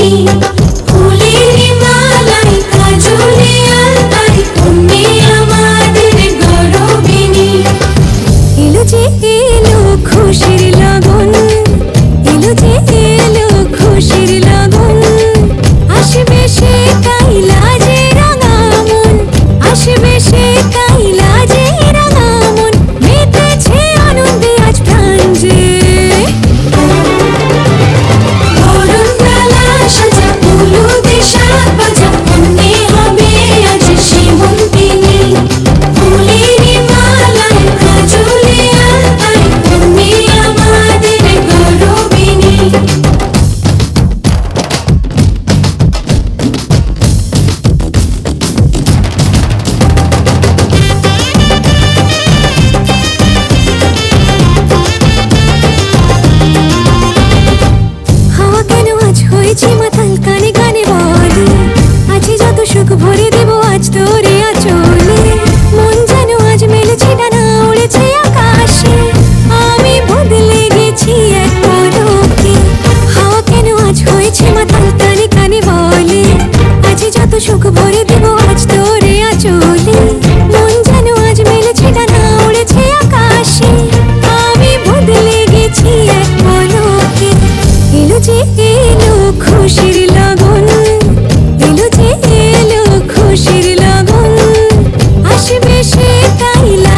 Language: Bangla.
বিনি ফুলের মালাই কাজলে আলতাই তুমি আমাদের গৌরবিনী। এলো যে এলো খুশির লগন, এলো যে এলো খুশির লগন, আসবে সে কাইলা যে রাঙা মন, আসবে সে কাইলা যে রাঙা মন, মেতেছে আনন্দে আজ প্রাণ যে। বরণ ডালা সাজা হলুদে শাক ভাজা অন্নে হবে আজ সীমন্তিনী, ফুলের মালাই কাজলে আলতাই তুমি আমাদের গৌরবিনী। হাওয়া কেন আজ হয়েছে মাতাল কানে কানে বলে, আছে যত সুখ ভরে দেব আজ তোরে আঁচলে। মন যেন আজ মেলেছে ডানা উড়েছে আকাশে, আমি বদলে গেছি এক পলকে। হাওয়া কেন আজ হয়েছে মাতাল কানে কানে বলে, আছে যত সুখ ভরে দেব আজ তোরে আঁচলে। মন যেন আজ মেলেছে ডানা উড়েছে আকাশে, আমি বদলে গেছি এক পলকে। এলো যে এলো খুশির লগন, এলো যে এলো খুশির লগন, আসবে সে কাইলা